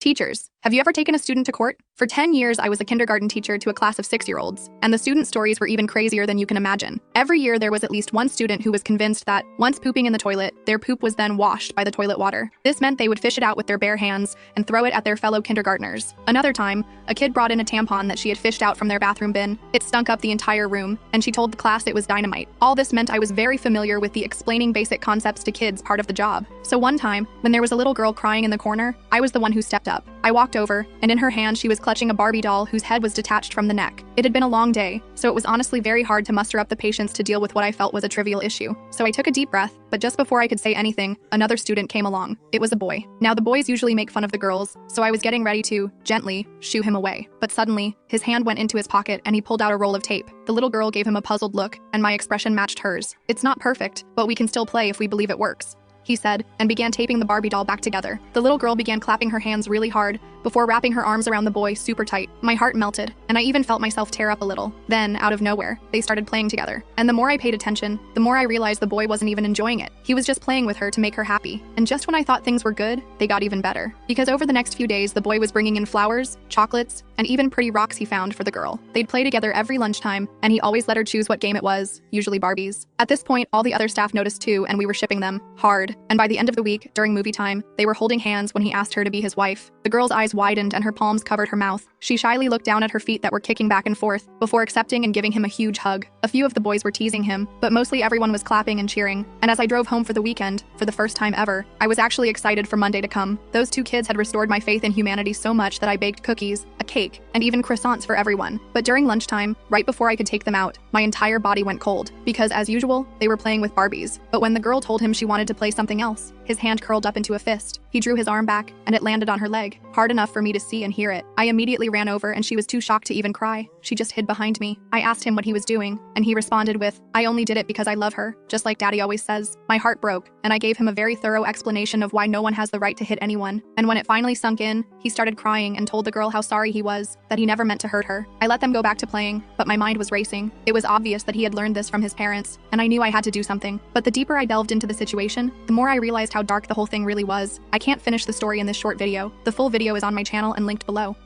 Teachers. Have you ever taken a student to court? For 10 years, I was a kindergarten teacher to a class of 6-year-olds, and the student stories were even crazier than you can imagine. Every year, there was at least one student who was convinced that, once pooping in the toilet, their poop was then washed by the toilet water. This meant they would fish it out with their bare hands and throw it at their fellow kindergartners. Another time, a kid brought in a tampon that she had fished out from their bathroom bin. It stunk up the entire room, and she told the class it was dynamite. All this meant I was very familiar with the explaining basic concepts to kids part of the job. So one time, when there was a little girl crying in the corner, I was the one who stepped up. I walked over, and in her hand she was clutching a Barbie doll whose head was detached from the neck. It had been a long day, so it was honestly very hard to muster up the patience to deal with what I felt was a trivial issue. So I took a deep breath, but just before I could say anything, another student came along. It was a boy. Now the boys usually make fun of the girls, so I was getting ready to, gently, shoo him away. But suddenly, his hand went into his pocket and he pulled out a roll of tape. The little girl gave him a puzzled look, and my expression matched hers. "It's not perfect, but we can still play if we believe it works," he said, and began taping the Barbie doll back together. The little girl began clapping her hands really hard before wrapping her arms around the boy super tight. My heart melted, and I even felt myself tear up a little. Then, out of nowhere, they started playing together. And the more I paid attention, the more I realized the boy wasn't even enjoying it. He was just playing with her to make her happy. And just when I thought things were good, they got even better. Because over the next few days, the boy was bringing in flowers, chocolates, and even pretty rocks he found for the girl. They'd play together every lunchtime, and he always let her choose what game it was, usually Barbies. At this point, all the other staff noticed too, and we were shipping them hard. And by the end of the week, during movie time, they were holding hands when he asked her to be his wife. The girl's eyes widened and her palms covered her mouth. She shyly looked down at her feet that were kicking back and forth before accepting and giving him a huge hug. A few of the boys were teasing him, but mostly everyone was clapping and cheering. And as I drove home for the weekend, for the first time ever, I was actually excited for Monday to come. Those two kids had restored my faith in humanity so much that I baked cookies, a cake, and even croissants for everyone. But during lunchtime, right before I could take them out, my entire body went cold, because as usual, they were playing with Barbies. But when the girl told him she wanted to play something else, his hand curled up into a fist. He drew his arm back, and it landed on her leg, hard enough for me to see and hear it. I immediately ran over, and she was too shocked to even cry. She just hid behind me. I asked him what he was doing, and he responded with, "I only did it because I love her, just like Daddy always says." My heart broke, and I gave him a very thorough explanation of why no one has the right to hit anyone. And when it finally sunk in, he started crying and told the girl how sorry he was, that he never meant to hurt her. I let them go back to playing, but my mind was racing. It was obvious that he had learned this from his parents, and I knew I had to do something. But the deeper I delved into the situation, the more I realized how dark the whole thing really was. I can't finish the story in this short video. The full video is on my channel and linked below.